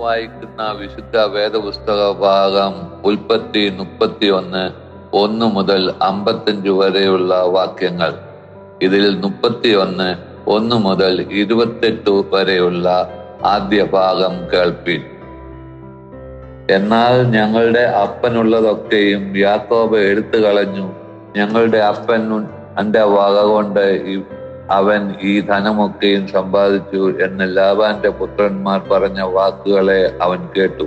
വായിക്കുന്ന വിശുദ്ധ വേദപുസ്തക ഭാഗം ഉൽപ്പത്തി 31 1 മുതൽ 55 വരെയുള്ള വാക്യങ്ങൾ. ഇതിൽ 31 1 മുതൽ 28 വരെയുള്ള ആദ്യ ഭാഗം കേൾപ്പിൻ. എന്നാൽ ഞങ്ങളുടെ അപ്പനുള്ളതൊക്കെയും യാക്കോബ് എടുത്തു കളഞ്ഞു. ഞങ്ങളുടെ അപ്പൻ അന്റെ വക കൊണ്ട് അവൻ ഈ ധനമൊക്കെയും സമ്പാദിച്ചു എന്ന് ലാബാന്റെ പുത്രന്മാർ പറഞ്ഞ വാക്കുകളെ അവൻ കേട്ടു.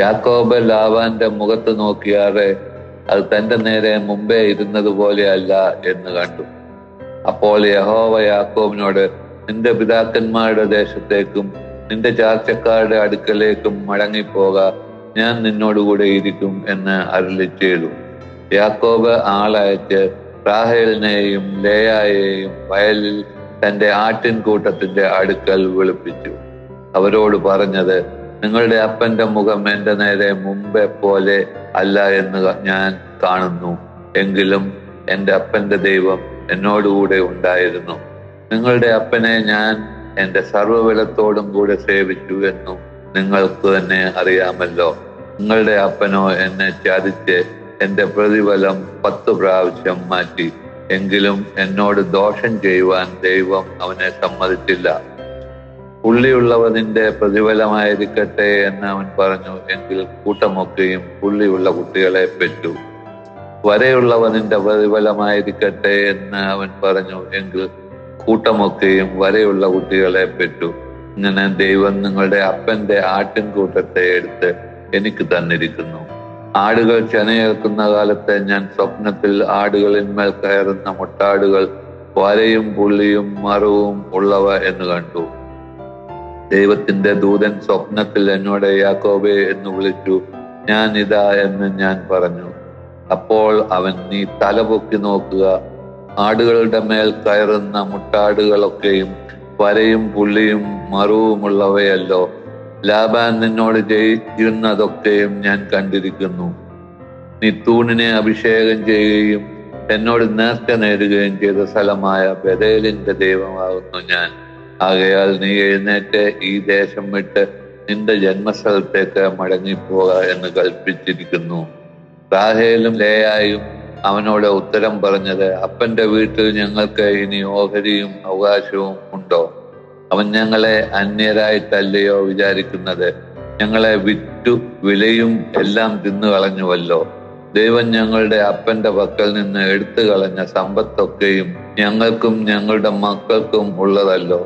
യാക്കോബ് ലാബാന്റെ മുഖത്ത് നോക്കിയാറെ അത് തന്റെ നേരെ മുമ്പേ ഇരുന്നത് പോലെയല്ല എന്ന് കണ്ടു. അപ്പോൾ യഹോവ യാക്കോബിനോട്, നിന്റെ പിതാക്കന്മാരുടെ ദേശത്തേക്കും നിന്റെ ചാർച്ചക്കാരുടെ അടുക്കലേക്കും മടങ്ങിപ്പോക, ഞാൻ നിന്നോടുകൂടെ ഇരിക്കും എന്ന് അരുളി ചെയ്തു. യാക്കോബ് ആളയച്ച് റാഹേലിനെയും ലേയായെയും വയലിൽ തന്റെ ആട്ടിൻകൂട്ടത്തിന്റെ അടുക്കൽ വിളിപ്പിച്ചു. അവരോട് പറഞ്ഞത്, നിങ്ങളുടെ അപ്പന്റെ മുഖം എന്റെ നേരെ മുമ്പേ പോലെ അല്ല എന്ന് ഞാൻ കാണുന്നു. എങ്കിലും എന്റെ അപ്പന്റെ ദൈവം എന്നോടുകൂടെ ഉണ്ടായിരുന്നു. നിങ്ങളുടെ അപ്പനെ ഞാൻ എന്റെ സർവ്വബലത്തോടും കൂടെ സേവിച്ചു എന്നും നിങ്ങൾക്ക് തന്നെ അറിയാമല്ലോ. നിങ്ങളുടെ അപ്പനോ എന്നെ ചതിച്ച് എന്റെ പ്രതിഫലം 10 പ്രാവശ്യം മാറ്റി. എങ്കിലും എന്നോട് ദോഷം ചെയ്യുവാൻ ദൈവം അവനെ സമ്മതിച്ചില്ല. പുള്ളിയുള്ളവതിന്റെ പ്രതിഫലമായിരിക്കട്ടെ എന്ന് അവൻ പറഞ്ഞു. എങ്കിൽ കൂട്ടമൊക്കെയും പുള്ളിയുള്ള കുട്ടികളെ പെറ്റു. വരയുള്ളവതിന്റെ പ്രതിഫലമായിരിക്കട്ടെ എന്ന് അവൻ പറഞ്ഞു. എങ്കിൽ കൂട്ടമൊക്കെയും വരയുള്ള കുട്ടികളെ പെറ്റു. ഇങ്ങനെ ദൈവം നിങ്ങളുടെ അപ്പന്റെ ആട്ടിൻകൂട്ടത്തെ എടുത്ത് എനിക്ക് തന്നിരിക്കുന്നു. ആടുകൾ ചെനയേൽക്കുന്ന കാലത്ത് ഞാൻ സ്വപ്നത്തിൽ ആടുകളിന്മേൽ കയറുന്ന മുട്ടാടുകൾ വരയും പുള്ളിയും മറുവും ഉള്ളവ എന്ന് കണ്ടു. ദൈവത്തിന്റെ ദൂതൻ സ്വപ്നത്തിൽ എന്നോട് യാക്കോബേ എന്ന് വിളിച്ചു. ഞാൻ ഇതാ എന്ന് ഞാൻ പറഞ്ഞു. അപ്പോൾ അവൻ, നീ തലപൊക്കി നോക്കുക, ആടുകളുടെ മേൽ കയറുന്ന മുട്ടാടുകളൊക്കെയും വരയും പുള്ളിയും മറുവുമുള്ളവയല്ലോ. ലാബാൻ നിന്നോട് ചെയ്യുന്നതൊക്കെയും ഞാൻ കണ്ടിരിക്കുന്നു. നീ തൂണിനെ അഭിഷേകം ചെയ്യുകയും എന്നോട് നേർച്ച നേടുകയും ചെയ്ത സ്ഥലമായ ബേഥേലിന്റെ ദൈവമാകുന്നു ഞാൻ. ആകയാൽ നീ എഴുന്നേറ്റ് ഈ ദേശം വിട്ട് നിന്റെ ജന്മസ്ഥലത്തേക്ക് മടങ്ങിപ്പോക എന്ന് കൽപ്പിച്ചിരിക്കുന്നു. റാഹേലും ലേയായും അവനോട് ഉത്തരം പറഞ്ഞത്, അപ്പന്റെ വീട്ടിൽ ഞങ്ങൾക്ക് ഇനി ഓഹരിയും അവകാശവും ഉണ്ടോ? അവൻ ഞങ്ങളെ അന്യരായിട്ടല്ലയോ വിചാരിക്കുന്നത്? ഞങ്ങളെ വിറ്റു വിലയും എല്ലാം തിന്നു കളഞ്ഞുവല്ലോ. ദൈവം ഞങ്ങളുടെ അപ്പന്റെ പക്കൽ നിന്ന് എടുത്തു കളഞ്ഞ സമ്പത്തൊക്കെയും ഞങ്ങൾക്കും ഞങ്ങളുടെ മക്കൾക്കും ഉള്ളതല്ലോ.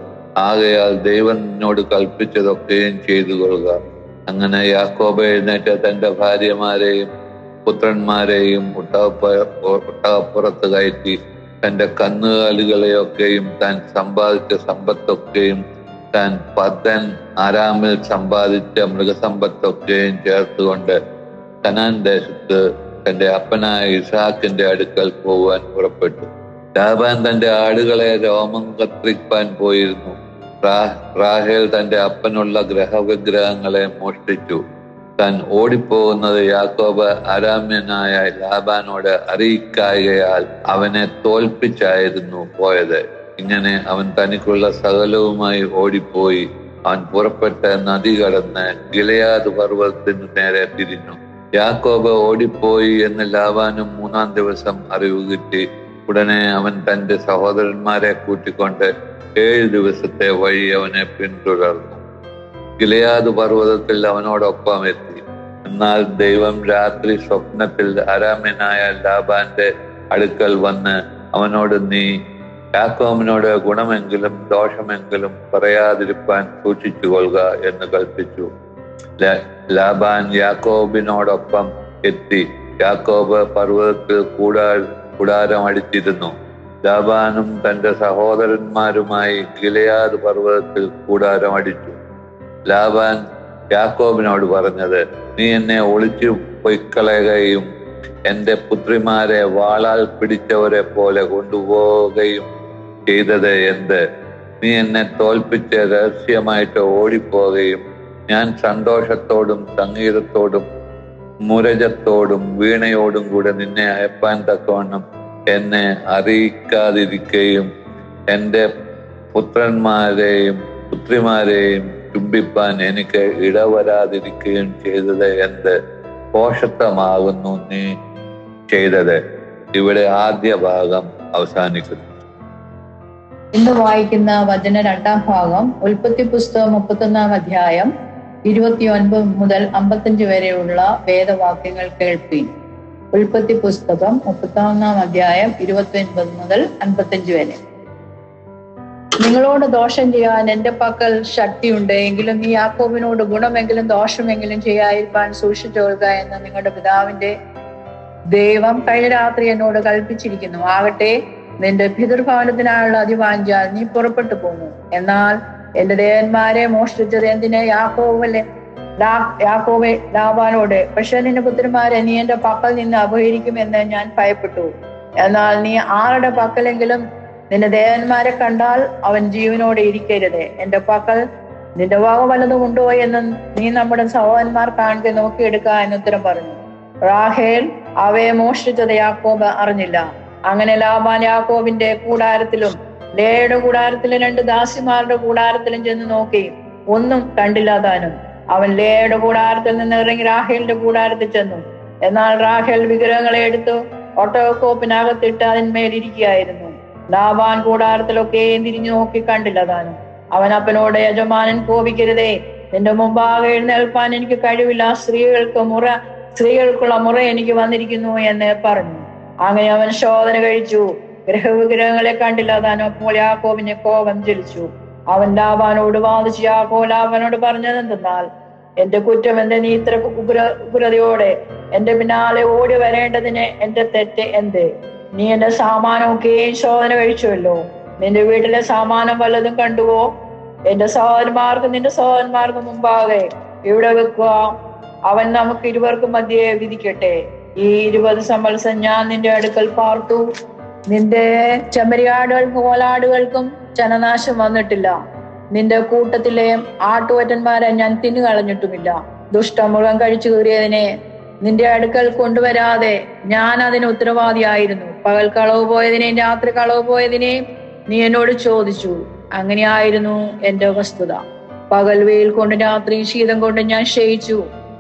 ആകയാൽ ദൈവം എന്നോട് കൽപ്പിച്ചതൊക്കെയും ചെയ്തു കൊള്ളുക. അങ്ങനെ യാക്കോബ് എഴുന്നേറ്റ് തന്റെ ഭാര്യമാരെയും പുത്രന്മാരെയും ഒട്ടകപ്പുറത്ത് കയറ്റി തന്റെ കന്നുകാലികളെയൊക്കെയും താൻ സമ്പാദിച്ച സമ്പത്തൊക്കെയും താൻ പദ്ദൻ ആരാമിൽ സമ്പാദിച്ച മൃഗസമ്പത്തൊക്കെയും ചേർത്തുകൊണ്ട് കനാൻ ദേശത്ത് തന്റെ അപ്പനായ ഇസ്ഹാക്കിന്റെ അടുക്കൽ പോകുവാൻ പുറപ്പെട്ടു. ലാബാൻ തന്റെ ആടുകളെ രോമം കത്രിപ്പാൻ പോയിരുന്നു. റാഹേൽ തന്റെ അപ്പനുള്ള ഗ്രഹവിഗ്രഹങ്ങളെ മോഷ്ടിച്ചു. താൻ ഓടിപ്പോകുന്നത് യാക്കോബ് അരാമ്യനായ ലാബാനോട് അറിയിക്കായകയാൽ അവനെ തോൽപ്പിച്ചായിരുന്നു പോയത്. ഇങ്ങനെ അവൻ തനിക്കുള്ള സകലവുമായി ഓടിപ്പോയി. അവൻ പുറപ്പെട്ട് നദി കടന്ന് ഗിലെയാദ് പർവ്വതത്തിനു നേരെ തിരിഞ്ഞു. യാക്കോബ് ഓടിപ്പോയി എന്ന് ലാബാനും 3-ാം ദിവസം അറിവ് കിട്ടി. ഉടനെ അവൻ തന്റെ സഹോദരന്മാരെ കൂട്ടിക്കൊണ്ട് 7 ദിവസത്തെ വഴി അവനെ പിന്തുടർന്നു. ഗിലെയാദ് പർവ്വതത്തിൽ അവനോടൊപ്പം എത്തി. എന്നാൽ ദൈവം രാത്രി സ്വപ്നത്തിൽ അരാമ്യനായ ലാബാന്റെ അടുക്കൽ വന്ന് അവനോട്, നീ യാക്കോബിനോട് ഗുണമെങ്കിലും ദോഷമെങ്കിലും പറയാതിരിപ്പാൻ സൂക്ഷിച്ചു കൊള്ളുക എന്ന് കൽപ്പിച്ചു. ലാബാൻ യാക്കോബിനോടൊപ്പം എത്തി. യാക്കോബ് പർവ്വതത്തിൽ കൂടാരം അടിച്ചിരുന്നു. ലാബാനും തന്റെ സഹോദരന്മാരുമായി ഗിലെയാദ് പർവ്വതത്തിൽ കൂടാരം അടിച്ചു. ലാബാൻ യാക്കോബിനോട് പറഞ്ഞത്, നീ എന്നെ ഒളിച്ചു പൊയ്ക്കളയുകയും എന്റെ പുത്രിമാരെ വാളാൽ പിടിച്ചവരെ പോലെ കൊണ്ടുപോവുകയും ചെയ്തത് എന്ത്? നീ എന്നെ തോൽപ്പിച്ച് രഹസ്യമായിട്ട് ഓടിപ്പോവുകയും ഞാൻ സന്തോഷത്തോടും സംഗീതത്തോടും മുരജത്തോടും വീണയോടും കൂടെ നിന്നെ അയപ്പാൻ തക്കവണ്ണം എന്നെ അറിയിക്കാതിരിക്കുകയും എന്റെ പുത്രന്മാരെയും പുത്രിമാരെയും ചുംബിപ്പാൻ എനിക്ക് ഇടവരാതിരിക്കുകയും ചെയ്തത് എന്ത് പോഷത്വമാകുന്നു നീ ചെയ്തത്. ഇവിടെ ആദ്യ ഭാഗം അവസാനിക്കുന്നു. ഇന്ന് വായിക്കുന്ന വചന രണ്ടാം ഭാഗം ഉൽപ്പത്തി പുസ്തകം 31 അധ്യായം 29 മുതൽ 55 വരെയുള്ള വേദവാക്യങ്ങൾ കേൾപ്പീൻ. ഉൽപ്പത്തി പുസ്തകം 31 അധ്യായം 29 മുതൽ 55 വരെ. നിങ്ങളോട് ദോഷം ചെയ്യാൻ എന്റെ പക്കൽ ശക്തിയുണ്ട്, എങ്കിലും നീ യാക്കോബിനോട് ഗുണമെങ്കിലും ദോഷമെങ്കിലും ചെയ്യാതിരിക്കാൻ സൂക്ഷിച്ചോളുക എന്ന് നിങ്ങളുടെ പിതാവിന്റെ ദൈവം കഴിഞ്ഞ രാത്രി എന്നോട് കൽപ്പിച്ചിരിക്കുന്നു. ആകട്ടെ, നിന്റെ പിതൃഭവനത്തിനായുള്ള അതിവാഞ്ചാൽ നീ പുറപ്പെട്ടു പോന്നു. എന്നാൽ എന്റെ ദേവന്മാരെ മോഷ്ടിച്ചത് എന്തിന്? യാക്കോബെ ലാബാനോട്, പക്ഷെ നിന്റെ പുത്രന്മാരെ നീ എന്റെ പക്കൽ നിന്ന് അപഹരിക്കുമെന്ന് ഞാൻ ഭയപ്പെട്ടു. എന്നാൽ നീ ആരുടെ പക്കലെങ്കിലും നിന്റെ ദേവന്മാരെ കണ്ടാൽ അവൻ ജീവനോടെ ഇരിക്കരുത്. എന്റെ പക്കൽ നിന്റെ വക വല്ലതും ഉണ്ടോ എന്ന് നീ നമ്മുടെ സഹോദരന്മാർ കാണുക നോക്കിയെടുക്ക എന്ന് ഉത്തരം പറഞ്ഞു. റാഹേൽ അവയെ മോഷ്ടിച്ചത് യാക്കോബ് അറിഞ്ഞില്ല. അങ്ങനെ ലാബാൻ യാക്കോബിന്റെ കൂടാരത്തിലും ലേയുടെ കൂടാരത്തിലും 2 ദാസിമാരുടെ കൂടാരത്തിലും ചെന്ന് നോക്കി, ഒന്നും കണ്ടില്ല താനും. അവൻ ലേയുടെ കൂടാരത്തിൽ നിന്ന് ഇറങ്ങി റാഹേലിന്റെ കൂടാരത്തിൽ ചെന്നു. എന്നാൽ റാഹേൽ വിഗ്രഹങ്ങളെ എടുത്തു ഒട്ടകക്കോപ്പിനകത്തിട്ട് അതിന്മേൽ ഇരിക്കുകയായിരുന്നു. ലാബാൻ കൂടാരത്തിലൊക്കെ തിരിഞ്ഞു നോക്കി കണ്ടില്ല താനും. അവൻ അപ്പനോട്, യജമാനൻ കോപിക്കരുതേ, നിന്റെ മുമ്പാകെ എഴുന്നേൽപ്പാൻ എനിക്ക് കഴിവില്ല, സ്ത്രീകൾക്കുള്ള മുറ എനിക്ക് വന്നിരിക്കുന്നു എന്ന് പറഞ്ഞു. അങ്ങനെ അവൻ ശോധന കഴിച്ചു, ഗ്രഹവിഗ്രഹങ്ങളെ കണ്ടില്ല താനും. അപ്പോൾ യാക്കോബിന് കോപം ജ്വലിച്ചു. അവൻ ലാബാനോട് വാദിച്ചു. ലാബാനോട് പറഞ്ഞതെന്തെന്നാൽ, എന്റെ കുറ്റം എന്ത്? നീ ഇത്ര ഉഗ്രതയോടെ എന്റെ പിന്നാലെ ഓടി വരേണ്ടതിന് എന്റെ തെറ്റ് എന്ത്? നീ എന്റെ സാമാനമൊക്കെയും ശോധന കഴിച്ചുവല്ലോ. നിന്റെ വീട്ടിലെ സാമാനം വല്ലതും കണ്ടുവോ? എന്റെ നിന്റെ സഹോദരന്മാർക്ക് മുമ്പാകെ ഇവിടെ വെക്കുക. അവൻ നമുക്ക് ഇരുവർക്കും മധ്യേ വിധിക്കട്ടെ. ഈ 20 സംവത്സരം ഞാൻ നിന്റെ അടുക്കൽ പാർത്തു. നിന്റെ ചെമ്മരിയാടുകൾക്കും കോലാടുകൾക്കും ജനനാശം വന്നിട്ടില്ല. നിന്റെ കൂട്ടത്തിലെ ആട്ടുകൊറ്റന്മാരെ ഞാൻ തിന്നുകളഞ്ഞിട്ടുമില്ല. ദുഷ്ടമൃഗം കഴിച്ചു കീറിയതിനെ നിന്റെ അടുക്കൽ കൊണ്ടുവരാതെ ഞാൻ അതിന് ഉത്തരവാദിയായിരുന്നു. പകൽ കളവ് പോയതിനെയും രാത്രി കളവ് പോയതിനെയും നീ എന്നോട് ചോദിച്ചു. അങ്ങനെയായിരുന്നു എന്റെ വസ്തുത. പകൽ വെയിൽ കൊണ്ട് രാത്രി ശീതം കൊണ്ട് ഞാൻ ക്ഷയിച്ചു.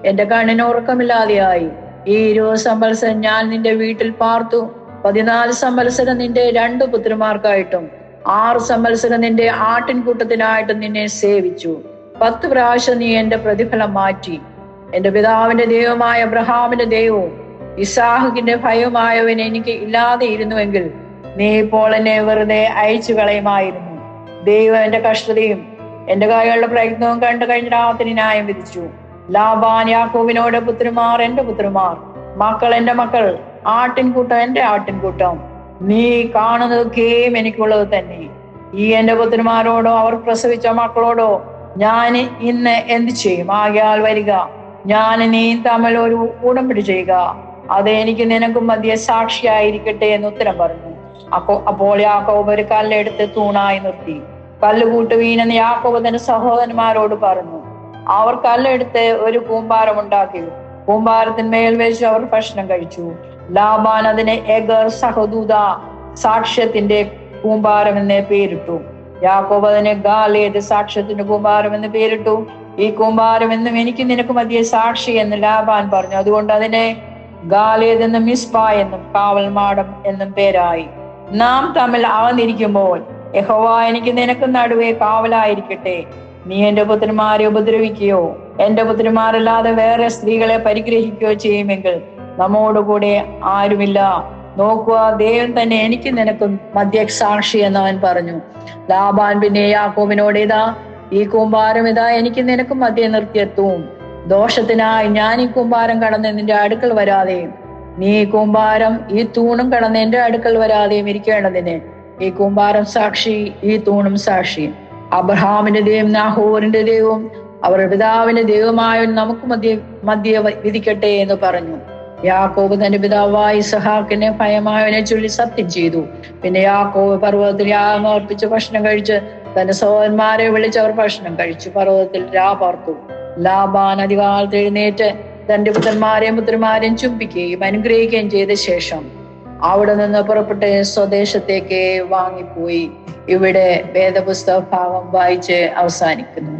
എന്റെ കണ്ണിന് ഉറക്കമില്ലാതെയായി. ഈ 20 സംവത്സരം ഞാൻ നിന്റെ വീട്ടിൽ പാർത്തു. 14 സംവത്സരം നിന്റെ 2 പുത്രന്മാർക്കായിട്ടും 6 സംവത്സരം നിന്റെ ആട്ടിൻകൂട്ടത്തിനായിട്ടും നിന്നെ സേവിച്ചു. 10 പ്രാവശ്യം നീ എന്റെ പ്രതിഫലം മാറ്റി. എന്റെ പിതാവിന്റെ ദൈവമായ അബ്രഹാമിന്റെ ദൈവവും ഇസാഹിന്റെ ഭയവുമായവൻ എനിക്ക് ഇല്ലാതെ ഇരുന്നുവെങ്കിൽ നീ ഇപ്പോൾ എന്നെ വെറുതെ അയച്ചു കളയുമായിരുന്നു. ദൈവം എന്റെ കഷ്ടതയും എന്റെ കൈകളുടെ പ്രയത്നവും കണ്ടു കഴിഞ്ഞ രാത്രി ന്യായം വിധിച്ചു. ലാബാൻ യാക്കോബിനോട്, പുത്രന്മാർ എന്റെ പുത്രന്മാർ, മക്കൾ എന്റെ മക്കൾ, ആട്ടിൻകൂട്ടം എന്റെ ആട്ടിൻകൂട്ടം, നീ കാണുന്നതൊക്കെയും എനിക്കുള്ളത് തന്നെ. ഈ എന്റെ പുത്രന്മാരോടോ അവർ പ്രസവിച്ച മക്കളോടോ ഞാൻ ഇന്ന് എന്ത് ചെയ്യും? ആകയാൽ വരിക, ഞാൻ നീയും തമ്മിൽ ഒരു ഉടമ്പടി ചെയ്യുക. അത് എനിക്ക് നിനക്കും മധ്യേ സാക്ഷിയായിരിക്കട്ടെ എന്ന് ഉത്തരം പറഞ്ഞു. അപ്പോൾ യാക്കോബ് ഒരു കല്ലെടുത്ത് തൂണായി നിർത്തി. കല്ലുകൂട്ടുവീനെന്ന് യാക്കോബ് തന്റെ സഹോദരന്മാരോട് പറഞ്ഞു. അവർ കല്ലെടുത്ത് ഒരു കൂമ്പാരം ഉണ്ടാക്കി. കൂമ്പാരത്തിന്മേൽ വെച്ച് അവർ ഭക്ഷണം കഴിച്ചു. ലാബാൻ അതിനെ എഗർ സഹദൂത, സാക്ഷ്യത്തിന്റെ കൂമ്പാരം എന്ന് പേരിട്ടു. യാക്കോബ് അതിനെ ഗാലേദ്, സാക്ഷ്യത്തിന്റെ കൂമ്പാരം എന്ന് പേരിട്ടു. ഈ കൂമ്പാരം എന്നും എനിക്ക് നിനക്ക് മധ്യേ സാക്ഷി എന്ന് ലാബാൻ പറഞ്ഞു. അതുകൊണ്ട് അതിനെ ഗാലേദ് എന്നും മിസ്പ എന്നും കാവൽ മാടം എന്നും പേരായി. നാം തമ്മിൽ അകന്നിരിക്കുമ്പോൾ യഹോവ എനിക്ക് നിനക്ക് നടുവേ കാവലായിരിക്കട്ടെ. നീ എന്റെ പുത്രന്മാരെ ഉപദ്രവിക്കുകയോ എന്റെ പുത്രന്മാരല്ലാതെ വേറെ സ്ത്രീകളെ പരിഗ്രഹിക്കുകയോ ചെയ്യുമെങ്കിൽ നമ്മോടുകൂടെ ആരുമില്ല. നോക്കുക, ദൈവം തന്നെ എനിക്ക് നിനക്കും മധ്യ സാക്ഷി എന്നവൻ പറഞ്ഞു. ലാബാൻ പിന്നെ യാക്കോബിനോട്, ഇതാ ഈ കൂമ്പാരം, ഇതാ എനിക്ക് നിനക്കും മധ്യേ നിർത്തിയെത്തും. ദോഷത്തിനായി ഞാൻ ഈ കൂമ്പാരം കടന്ന് നിന്റെ അടുക്കൽ വരാതെയും നീ ഈ കൂമ്പാരം ഈ തൂണും കടന്ന് എന്റെ അടുക്കൽ വരാതെയും ഇരിക്കേണ്ടതിന് ഈ കൂമ്പാരം സാക്ഷി, ഈ തൂണും സാക്ഷി. അബ്രഹാമിന്റെ ദൈവം നാഹോറിന്റെ ദൈവവും അവരുടെ പിതാവിന്റെ ദൈവമായ നമുക്ക് മധ്യ വിധിക്കട്ടെ എന്ന് പറഞ്ഞു. യാക്കോബ് തന്റെ പിതാവായ ഇസഹാക്കിനെ ഭയമായവനെ ചൊല്ലി സത്യം ചെയ്തു. പിന്നെ യാക്കോബ് പർവ്വതത്തിൽ യാഗം അർപ്പിച്ച് ഭക്ഷണം കഴിച്ച് തന്റെ സഹോദരന്മാരെ വിളിച്ച് അവർ ഭക്ഷണം കഴിച്ചു പർവ്വതത്തിൽ പാർത്തു. ലാബാൻ അധികാലത്ത് എഴുന്നേറ്റ് തന്റെ പുത്രന്മാരെയും ചുംബിക്കുകയും അനുഗ്രഹിക്കുകയും ചെയ്ത ശേഷം അവിടെ നിന്ന് പുറപ്പെട്ട് സ്വദേശത്തേക്ക് വാങ്ങിപ്പോയി. ഇവിടെ വേദപുസ്തക ഭാഗം വായിച്ച് അവസാനിക്കുന്നു.